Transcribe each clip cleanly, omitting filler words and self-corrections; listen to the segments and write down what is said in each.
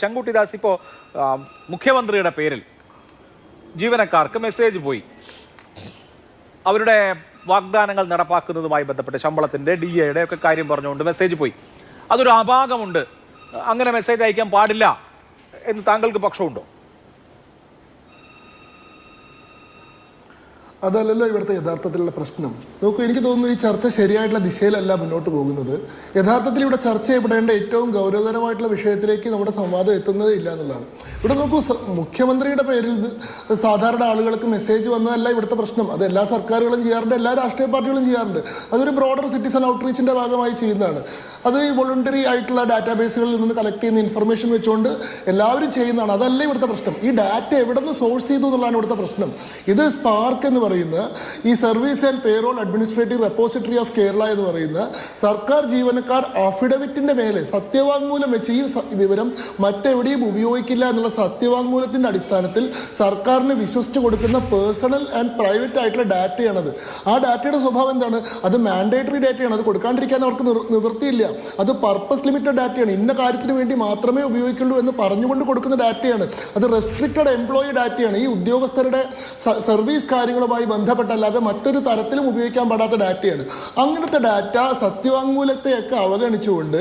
ശങ്കുട്ടിദാസ് ഇപ്പോൾ മുഖ്യമന്ത്രിയുടെ പേരിൽ ജീവനക്കാർക്ക് മെസ്സേജ് പോയി. അവരുടെ വാഗ്ദാനങ്ങൾ നടപ്പാക്കുന്നതുമായി ബന്ധപ്പെട്ട് ശമ്പളത്തിൻ്റെ DA ഒക്കെ കാര്യം പറഞ്ഞുകൊണ്ട് മെസ്സേജ് പോയി. അതൊരു അപാകമുണ്ട്, അങ്ങനെ മെസ്സേജ് അയക്കാൻ പാടില്ല എന്ന് താങ്കൾക്ക് പക്ഷമുണ്ടോ? അതല്ലല്ലോ ഇവിടുത്തെ യഥാർത്ഥത്തിലുള്ള പ്രശ്നം. നോക്കൂ, എനിക്ക് തോന്നുന്നു ഈ ചർച്ച ശരിയായിട്ടുള്ള ദിശയിലല്ല മുന്നോട്ട് പോകുന്നത്. യഥാർത്ഥത്തിൽ ഇവിടെ ചർച്ച ചെയ്യപ്പെടേണ്ട ഏറ്റവും ഗൗരവതരമായിട്ടുള്ള വിഷയത്തിലേക്ക് നമ്മുടെ സംവാദം എത്തുന്നത് ഇല്ല എന്നുള്ളതാണ്. ഇവിടെ നോക്കൂ, മുഖ്യമന്ത്രിയുടെ പേരിൽ സാധാരണ ആളുകൾക്ക് മെസ്സേജ് വന്നതല്ല ഇവിടുത്തെ പ്രശ്നം. അത് എല്ലാ സർക്കാരുകളും ചെയ്യാറുണ്ട്, എല്ലാ രാഷ്ട്രീയ പാർട്ടികളും ചെയ്യാറുണ്ട്. അതൊരു ബ്രോഡർ സിറ്റിസൺ ഔട്ട്റീച്ചിൻ്റെ ഭാഗമായി ചെയ്യുന്നതാണ്. അത് ഈ വോളണ്ടറി ആയിട്ടുള്ള ഡാറ്റാബേസുകളിൽ നിന്ന് കളക്ട് ചെയ്യുന്ന ഇൻഫർമേഷൻ വെച്ചുകൊണ്ട് എല്ലാവരും ചെയ്യുന്നതാണ്. അതല്ല ഇവിടുത്തെ പ്രശ്നം. ഈ ഡാറ്റ എവിടെ നിന്ന് സോഴ്സ് ചെയ്തു എന്നുള്ളതാണ് ഇവിടുത്തെ പ്രശ്നം. ഇത് സ്പാർക്ക് എന്ന് പറയുന്ന ഈ service and payroll administrative repository of Kerala എന്ന് പറയുന്ന സർക്കാർ ജീവനക്കാർ അഫിഡവിറ്റിന്റെ മേലെ സത്യവാങ്മൂലം വെച്ച് ഈ വിവരം മറ്റെവിടെയും ഉപയോഗിക്കില്ല എന്നുള്ള സത്യവാങ്മൂലത്തിന്റെ അടിസ്ഥാനത്തിൽ സർക്കാരിന് വിശ്വസിച്ച് കൊടുക്കുന്ന പേഴ്സണൽ ആൻഡ് പ്രൈവറ്റ് ആയിട്ടുള്ള ഡാറ്റയാണത്. ആ ഡാറ്റയുടെ സ്വഭാവം എന്താണ്? അത് മാൻഡേറ്ററി ഡാറ്റയാണ്. അത് കൊടുക്കാണ്ടിരിക്കാൻ അവർക്ക് നിവൃത്തിയില്ല. അത് പർപ്പസ് ലിമിറ്റഡ് ഡാറ്റയാണ്. ഇന്ന കാര്യത്തിന് വേണ്ടി മാത്രമേ ഉപയോഗിക്കുള്ളൂ എന്ന് പറഞ്ഞുകൊണ്ട് കൊടുക്കുന്ന ഡാറ്റയാണ്. അത് റെസ്ട്രിക്റ്റഡ് എംപ്ലോയി ഡാറ്റയാണ്. ഈ ഉദ്യോഗസ്ഥരുടെ സർവീസ് കാര്യങ്ങളുമായി ബന്ധപ്പെട്ടല്ലാതെ മറ്റൊരു തരത്തിലും ഉപയോഗിക്കാൻ പാടാത്ത ഡാറ്റയാണ്. അങ്ങനത്തെ ഡാറ്റ സത്യവാങ്മൂലത്തെയൊക്കെ അവഗണിച്ചുകൊണ്ട്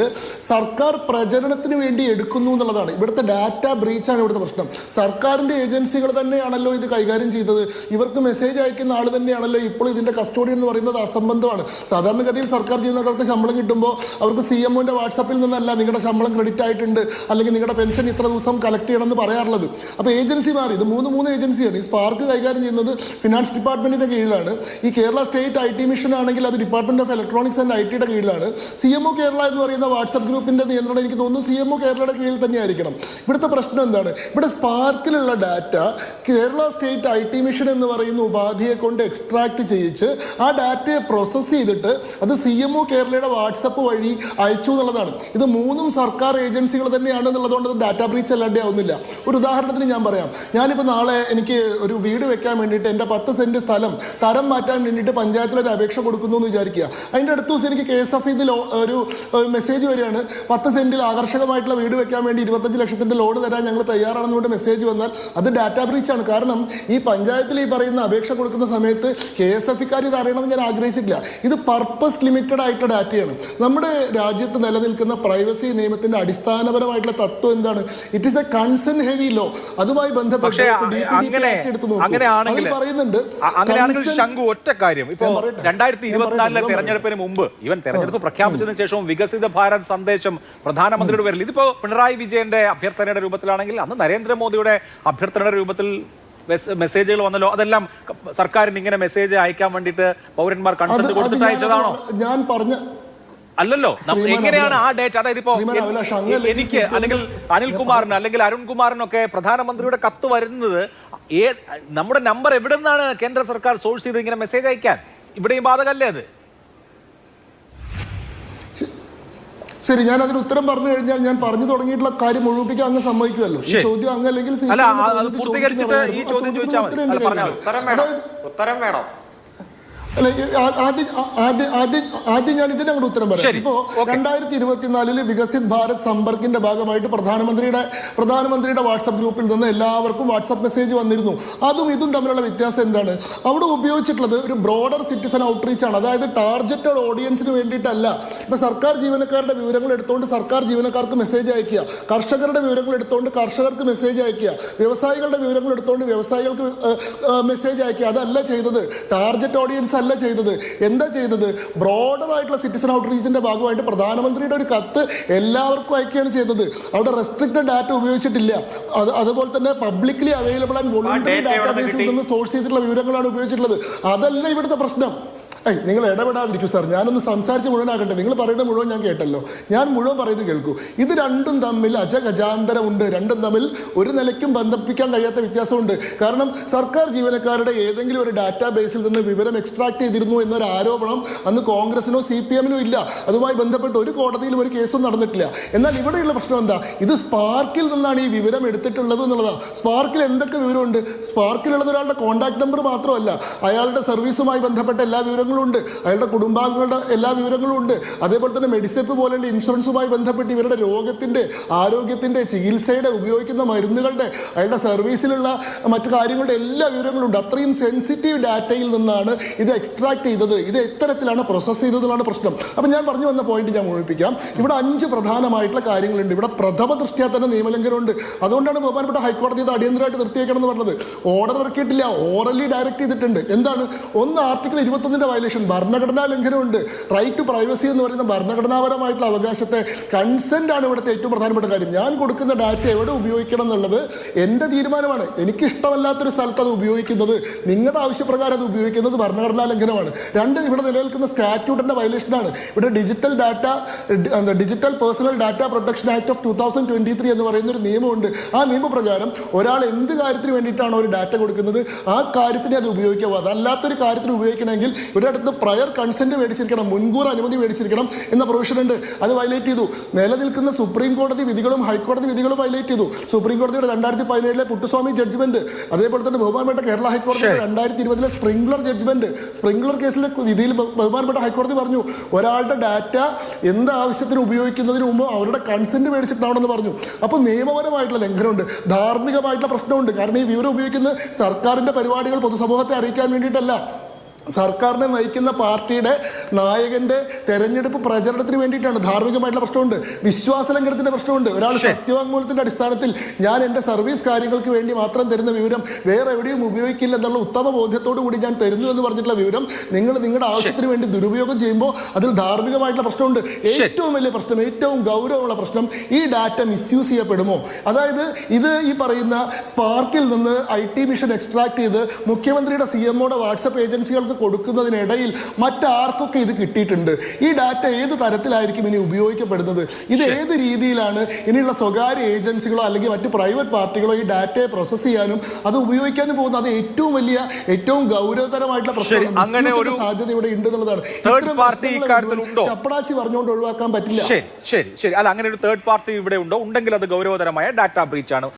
സർക്കാർ പ്രചരണത്തിന് വേണ്ടി എടുക്കുന്നു എന്നുള്ളതാണ് ഇവിടുത്തെ ഡാറ്റ ബ്രീച്ചാണ് ഇവിടുത്തെ പ്രശ്നം. സർക്കാരിൻ്റെ ഏജൻസികൾ തന്നെയാണല്ലോ ഇത് കൈകാര്യം ചെയ്തത്. ഇവർക്ക് മെസ്സേജ് അയക്കുന്ന ആൾ തന്നെയാണല്ലോ ഇപ്പോൾ ഇതിൻ്റെ കസ്റ്റോഡി എന്ന് പറയുന്നത് അസംബന്ധമാണ്. സാധാരണഗതിയിൽ സർക്കാർ ജീവനക്കാർക്ക് ശമ്പളം കിട്ടുമ്പോൾ അവർക്ക് CMOന്റെ വാട്സാപ്പിൽ നിന്നല്ല നിങ്ങളുടെ ശമ്പളം ക്രെഡിറ്റ് ആയിട്ടുണ്ട് അല്ലെങ്കിൽ നിങ്ങളുടെ പെൻഷൻ ഇത്ര ദിവസം കളക്ട് ചെയ്യണമെന്ന് പറയാറുള്ളത്. അപ്പോൾ ഏജൻസി മാറി. ഇത് മൂന്ന് ഏജൻസിയാണ്. ഈ സ്പാർക്ക് കൈകാര്യം ചെയ്യുന്നത് ഫിനാൻസ് ഡിപ്പാർട്ട്മെന്റിന്റെ കീഴിലാണ്. ഈ കേരള സ്റ്റേറ്റ് IT മിഷൻ ആണെങ്കിൽ അത് ഡിപ്പാർട്ട്മെന്റ് ഓഫ് ഇലക്ട്രോണിക്സ് ആൻഡ് ITയുടെ കീഴിലാണ്. CMO കേരള എന്ന് പറയുന്ന വാട്സ്ആപ്പ് ഗ്രൂപ്പിന്റെ നിയന്ത്രണം എനിക്ക് തോന്നുന്നു CMO കേരളയുടെ കീഴിൽ തന്നെ ആയിരിക്കണം. ഇവിടുത്തെ പ്രശ്നം എന്താണ്? ഇവിടെ സ്പാർക്കിലുള്ള data Kerala state IT mission എന്ന് പറയുന്ന ഉപാധിയെ കൊണ്ട് എക്സ്ട്രാക്ട് ചെയ്യിച്ച് ആ ഡാറ്റയെ പ്രോസസ്സ് ചെയ്തിട്ട് അത് CMO കേരളയുടെ വാട്സപ്പ് വഴി അയച്ചു എന്നുള്ളതാണ്. ഇത് മൂന്നും സർക്കാർ ഏജൻസികൾ തന്നെയാണ് എന്നുള്ളതുകൊണ്ട് ഡാറ്റ ബ്രീച്ച് അല്ലാണ്ടേ ആവുന്നില്ല. ഒരു ഉദാഹരണത്തിന് ഞാൻ പറയാം. ഞാനിപ്പോൾ നാളെ എനിക്ക് ഒരു വീട് വെക്കാൻ വേണ്ടിയിട്ട് എൻ്റെ 10 സെന്റ് സ്ഥലം തരം മാറ്റാൻ വേണ്ടിയിട്ട് പഞ്ചായത്തിലൊരു അപേക്ഷ കൊടുക്കുന്നു എന്ന് വിചാരിക്കുക. അതിൻ്റെ അടുത്ത ദിവസം എനിക്ക് KSFIൽ ഒരു മെസ്സേജ് വരികയാണ്, 10 സെന്റിൽ ആകർഷകമായിട്ടുള്ള വീട് വെക്കാൻ വേണ്ടി 25 ലക്ഷത്തിൻ്റെ ലോൺ തരാൻ ഞങ്ങൾ തയ്യാറാണെന്നുകൊണ്ട് മെസ്സേജ് വന്നാൽ അത് ഡാറ്റ ബ്രീച്ചാണ്. കാരണം ഈ പഞ്ചായത്തിൽ ഈ പറയുന്ന അപേക്ഷ കൊടുക്കുന്ന സമയത്ത് KSFIക്കാർ ഇത് അറിയണമെന്ന് ഞാൻ ആഗ്രഹിച്ചിട്ടില്ല. ഇത് പർപ്പസ് ലിമിറ്റഡ് ആയിട്ടുള്ള ഡാറ്റയാണ്. നമ്മുടെ രാജ്യത്ത് നിലനിൽക്കുന്ന പ്രൈവസി നിയമത്തിന്റെ അടിസ്ഥാനപരമായിട്ടുള്ള തത്വം എന്താണ്? It is a consent heavy law. അതുമായി ബന്ധപ്പെട്ട് പറയുന്നുണ്ട്. ശങ്കു, ഒറ്റ കാര്യം, ഇപ്പോ 2024 തെരഞ്ഞെടുപ്പിന് മുമ്പ് ഈവൻ തെരഞ്ഞെടുപ്പ് പ്രഖ്യാപിച്ചതിന് ശേഷവും വികസിത ഭാരത് സന്ദേശം പ്രധാനമന്ത്രിയുടെ പേരിൽ ഇതിപ്പോ പിണറായി വിജയന്റെ അഭ്യർത്ഥനയുടെ രൂപത്തിലാണെങ്കിൽ അന്ന് നരേന്ദ്രമോദിയുടെ അഭ്യർത്ഥനയുടെ രൂപത്തിൽ മെസ്സേജുകൾ വന്നല്ലോ. അതെല്ലാം സർക്കാരിന് ഇങ്ങനെ മെസ്സേജ് അയക്കാൻ വേണ്ടിയിട്ട് പൗരന്മാർ കൺസെന്റ് കൊടുത്തിട്ട് അയച്ചതാണോ? ഞാൻ പറഞ്ഞ അല്ലല്ലോ. എങ്ങനെയാണ് ആ ഡേറ്റ്? അതായത് ഇപ്പോ എനിക്ക് അല്ലെങ്കിൽ അനിൽകുമാറിന് അല്ലെങ്കിൽ അരുൺകുമാറിനൊക്കെ പ്രധാനമന്ത്രിയുടെ കത്ത് വരുന്നത് നമ്മുടെ നമ്പർ എവിടെ നിന്നാണ് കേന്ദ്ര സർക്കാർ സോഴ്സ് ചെയ്ത് ഇങ്ങനെ മെസ്സേജ് അയക്കാൻ? ഇവിടെയും ബാധകല്ലേ അത്? ശരി, ഞാൻ അതിന് ഉത്തരം പറഞ്ഞു കഴിഞ്ഞാൽ ഞാൻ പറഞ്ഞു തുടങ്ങിയിട്ടുള്ള കാര്യം മുഴുവിപ്പിക്കാൻ അങ്ങ് സമ്മതിക്കുമല്ലോ. ഈ ചോദ്യം അങ്ങ് അല്ലെങ്കിൽ ഉത്തരം വേണം. അല്ല, ആദ്യം ഞാൻ ഇതിനെ അങ്ങോട്ട് ഉത്തരം പറയാം. ഇപ്പോ 2024 വികസിത് ഭാരത് സമ്പർക്കിന്റെ ഭാഗമായിട്ട് പ്രധാനമന്ത്രിയുടെ വാട്സ്ആപ്പ് ഗ്രൂപ്പിൽ നിന്ന് എല്ലാവർക്കും വാട്സ്ആപ്പ് മെസ്സേജ് വന്നിരുന്നു. അതും ഇതും തമ്മിലുള്ള വ്യത്യാസം എന്താണ്? അവിടെ ഉപയോഗിച്ചിട്ടുള്ളത് ഒരു ബ്രോഡർ സിറ്റിസൺ ഔട്ട്റീച്ച് ആണ്. അതായത് ടാർഗറ്റഡ് ഓഡിയൻസിന് വേണ്ടിയിട്ടല്ല. ഇപ്പൊ സർക്കാർ ജീവനക്കാരുടെ വിവരങ്ങൾ എടുത്തുകൊണ്ട് സർക്കാർ ജീവനക്കാർക്ക് മെസ്സേജ് അയക്കുക, കർഷകരുടെ വിവരങ്ങൾ എടുത്തുകൊണ്ട് കർഷകർക്ക് മെസ്സേജ് അയക്കുക, വ്യവസായികളുടെ വിവരങ്ങൾ എടുത്തുകൊണ്ട് വ്യവസായികൾക്ക് മെസ്സേജ് അയക്കുക. അതല്ല ചെയ്തത്. ടാർഗറ്റ് ഓഡിയൻസ് അല്ല ചെയ്തത്. എന്താ ചെയ്തത്? ബ്രോഡർ ആയിട്ടുള്ള സിറ്റിസൺ ഔട്ട്റീച്ചിന്റെ ഭാഗമായിട്ട് പ്രധാനമന്ത്രിയുടെ ഒരു കത്ത് എല്ലാവർക്കും അയക്കുകയാണ് ചെയ്തത്. അവിടെ റെസ്ട്രിക്റ്റഡ് ഡാറ്റ ഉപയോഗിച്ചിട്ടില്ല. അതുപോലെ തന്നെ പബ്ലിക്കലി അവൈലബിൾ ആൻഡ് വോളണ്ടറി ഡാറ്റാബേസിൽ നിന്ന് സോഴ്സ് ചെയ്തിട്ടുള്ള വിവരങ്ങളാണ് ഉപയോഗിച്ചിട്ടുള്ളത്. അതല്ല ഇവിടുത്തെ പ്രശ്നം. നിങ്ങൾ ഇടപെടാതിരിക്കൂ സാർ, ഞാനൊന്ന് സംസാരിച്ച് മുഴുവനാകട്ടെ. നിങ്ങൾ പറയുന്നത് മുഴുവൻ ഞാൻ കേട്ടല്ലോ. ഞാൻ മുഴുവൻ പറയുന്നത് കേൾക്കൂ. ഇത് രണ്ടും തമ്മിൽ അജഗജാന്തരമുണ്ട്. രണ്ടും തമ്മിൽ ഒരു നിലയ്ക്കും ബന്ധിപ്പിക്കാൻ കഴിയാത്ത വ്യത്യാസമുണ്ട്. കാരണം സർക്കാർ ജീവനക്കാരുടെ ഏതെങ്കിലും ഒരു ഡാറ്റാബേസിൽ നിന്ന് വിവരം എക്സ്ട്രാക്ട് ചെയ്തിരുന്നു എന്നൊരു ആരോപണം അന്ന് കോൺഗ്രസിനോ CPM-നോ ഇല്ല. അതുമായി ബന്ധപ്പെട്ട് ഒരു കോടതിയിലും ഒരു കേസും നടന്നിട്ടില്ല. എന്നാൽ ഇവിടെയുള്ള പ്രശ്നം എന്താ? ഇത് സ്പാർക്കിൽ നിന്നാണ് ഈ വിവരം എടുത്തിട്ടുള്ളത് എന്നുള്ളതാണ്. സ്പാർക്കിൽ എന്തൊക്കെ വിവരമുണ്ട്? സ്പാർക്കിലുള്ളത് ഒരാളുടെ കോൺടാക്ട് നമ്പർ മാത്രമല്ല, അയാളുടെ സർവീസുമായി ബന്ധപ്പെട്ട എല്ലാ വിവരങ്ങളും വിവരങ്ങളും ഉണ്ട്, അയാളുടെ കുടുംബാംഗങ്ങളുടെ എല്ലാ വിവരങ്ങളും ഉണ്ട്. അതേപോലെ തന്നെ മെഡിസെപ്പ് പോലെയുള്ള ഇൻഷുറൻസുമായി ബന്ധപ്പെട്ട് ഇവരുടെ രോഗത്തിന്റെ, ആരോഗ്യത്തിന്റെ, ചികിത്സയുടെ, ഉപയോഗിക്കുന്ന മരുന്നുകളുടെ, അയാളുടെ സർവീസിലുള്ള മറ്റു കാര്യങ്ങളുടെ എല്ലാ വിവരങ്ങളും ഉണ്ട്. അത്രയും സെൻസിറ്റീവ് ഡാറ്റയിൽ നിന്നാണ് ഇത് എക്സ്ട്രാക്ട് ചെയ്തത്. ഇത് എത്തരത്തിലാണ് പ്രോസസ് ചെയ്തതെന്നാണ് പ്രശ്നം. അപ്പം ഞാൻ പറഞ്ഞു വന്ന പോയിന്റ് ഞാൻ മുഴുമിപ്പിക്കാം. ഇവിടെ 5 പ്രധാനമായിട്ടുള്ള കാര്യങ്ങളുണ്ട്. ഇവിടെ പ്രഥമ ദൃഷ്ട്യാ തന്നെ നിയമലംഘനമുണ്ട്. അതുകൊണ്ടാണ് ബഹുമാനപ്പെട്ട ഹൈക്കോടതി ഇത് അടിയന്തരമായിട്ട് നിർത്തിവെക്കണം എന്ന് പറഞ്ഞത്. ഓർഡർ ഇറക്കിയിട്ടില്ല, ഓറലി ഡയറക്ട് ചെയ്തിട്ടുണ്ട്. എന്താണ്? ഒന്ന് ആർട്ടിക്കിൾ 21 വയലേഷൻ, ഭരണഘടനാ ലംഘനമുണ്ട്. റൈറ്റ് ടു പ്രൈവസി എന്ന് പറയുന്ന ഭരണഘടനാപരമായിട്ടുള്ള അവകാശത്തെ, കൺസെന്റ് ആണ് ഇവിടുത്തെ ഏറ്റവും പ്രധാനപ്പെട്ട കാര്യം. ഞാൻ കൊടുക്കുന്ന ഡാറ്റ എവിടെ ഉപയോഗിക്കണം എന്നുള്ളത് എൻ്റെ തീരുമാനമാണ്. എനിക്ക് ഇഷ്ടമല്ലാത്തൊരു സ്ഥലത്ത് അത് ഉപയോഗിക്കുന്നത്, നിങ്ങളുടെ ആവശ്യപ്രകാരം അത് ഉപയോഗിക്കുന്നത് ഭരണഘടനാ ലംഘനമാണ്. 2, ഇവിടെ നിലനിൽക്കുന്ന സ്റ്റാറ്റ്യൂട്ടിന്റെ വയലേഷനാണ്. ഇവിടെ digital personal data protection act of 2023 എന്ന് പറയുന്ന ഒരു നിയമമുണ്ട്. ആ നിയമപ്രകാരം ഒരാൾ എന്ത് കാര്യത്തിന് വേണ്ടിയിട്ടാണോ ഒരു ഡാറ്റ കൊടുക്കുന്നത് ആ കാര്യത്തിന് അത് ഉപയോഗിക്കാവൂ. അതല്ലാത്തൊരു കാര്യത്തിന് ഉപയോഗിക്കണമെങ്കിൽ ഇവിടെ അടുത്ത് പ്രയർ കൺസെന്റ് മേടിച്ചിരിക്കണം, മുൻകൂർ അനുമതി മേടിച്ചിരിക്കണം എന്ന പ്രൊവിഷൻ ഉണ്ട്. അത് വയലേറ്റ് ചെയ്തു. നിലനിൽക്കുന്ന സുപ്രീം കോടതി വിധികളും ഹൈക്കോടതി വിധികളും വയലേറ്റ് ചെയ്തു. സുപ്രീം കോടതിയുടെ 2017 പുട്ടുസ്വാമി ജഡ്ജ്മെന്റ്, അതേപോലെ തന്നെ ബഹുമാനപ്പെട്ട കേരള ഹൈക്കോടതിയുടെ 2020 സ്പ്രിംഗ്ലർ ജഡ്ജ്മെന്റ്, സ്പ്രിംഗ്ലർ കേസിലെ വിധിയിൽ ബഹുമാനപ്പെട്ട ഹൈക്കോടതി പറഞ്ഞു ഒരാളുടെ ഡാറ്റ എന്ത് ആവശ്യത്തിന് ഉപയോഗിക്കുന്നതിന് മുമ്പ് അവരുടെ കൺസെന്റ് മേടിച്ചിട്ടാണെന്ന് പറഞ്ഞു. അപ്പോൾ നിയമപരമായിട്ടുള്ള ലംഘനമുണ്ട്, ധാർമ്മികമായിട്ടുള്ള പ്രശ്നമുണ്ട്. കാരണം ഈ വിവരം ഉപയോഗിക്കുന്ന സർക്കാരിന്റെ പരിപാടികൾ പൊതുസമൂഹത്തെ അറിയിക്കാൻ വേണ്ടിയിട്ടല്ല, സർക്കാരിനെ നയിക്കുന്ന പാർട്ടിയുടെ നായകന്റെ തെരഞ്ഞെടുപ്പ് പ്രചരണത്തിന് വേണ്ടിയിട്ടാണ്. ധാർമ്മികമായിട്ടുള്ള പ്രശ്നമുണ്ട്, വിശ്വാസലംഘനത്തിന്റെ പ്രശ്നമുണ്ട്. ഒരാൾ സത്യവാങ്മൂലത്തിന്റെ അടിസ്ഥാനത്തിൽ ഞാൻ എൻ്റെ സർവീസ് കാര്യങ്ങൾക്ക് വേണ്ടി മാത്രം തരുന്ന വിവരം വേറെ എവിടെയും ഉപയോഗിക്കില്ല എന്നുള്ള ഉത്തമ ബോധ്യത്തോടു കൂടി ഞാൻ തരുന്നു എന്ന് പറഞ്ഞിട്ടുള്ള വിവരം നിങ്ങൾ നിങ്ങളുടെ ആവശ്യത്തിന് വേണ്ടി ദുരുപയോഗം ചെയ്യുമ്പോൾ അതിൽ ധാർമ്മികമായിട്ടുള്ള പ്രശ്നമുണ്ട്. ഏറ്റവും വലിയ പ്രശ്നം, ഏറ്റവും ഗൗരവമുള്ള പ്രശ്നം, ഈ ഡാറ്റ മിസ്യൂസ് ചെയ്യപ്പെടുമോ? അതായത് ഇത് ഈ പറയുന്ന സ്പാർക്കിൽ നിന്ന് IT മിഷൻ എക്സ്ട്രാക്ട് ചെയ്ത് മുഖ്യമന്ത്രിയുടെ CMOയുടെ വാട്സപ്പ് ഏജൻസികൾക്ക് കൊടുക്കുന്നതിനിടയിൽ മറ്റാർക്കൊക്കെ ഇത് കിട്ടിയിട്ടുണ്ട്. ഈ ഡാറ്റ ഏത് തരത്തിലായിരിക്കും ഇനി ഉപയോഗിക്കപ്പെടുന്നത്? ഇത് ഏത് രീതിയിലാണ് ഇനിയുള്ള സ്വകാര്യ ഏജൻസികളോ അല്ലെങ്കിൽ മറ്റ് പ്രൈവറ്റ് പാർട്ടികളോ ഈ ഡാറ്റയെ പ്രോസസ് ചെയ്യാനും അത് ഉപയോഗിക്കാനും പോകുന്നത്? അത് ഏറ്റവും വലിയ, ഏറ്റവും ഗൗരവതരമായിട്ടുള്ള പ്രശ്നമാണ്. സാധ്യത ഇവിടെ ഉണ്ട് എന്നുള്ളതാണ്. ചപ്പടാച്ചി പറഞ്ഞുകൊണ്ട് ഒഴിവാക്കാൻ പറ്റില്ല. ശരി, അല്ല അങ്ങനെ ഒരു തേർഡ് പാർട്ടി ഇവിടെ ഉണ്ടോ? ഉണ്ടെങ്കിൽ അത് ഗൗരവതരമായ ഡാറ്റ ബ്രീച്ച് ആണ്.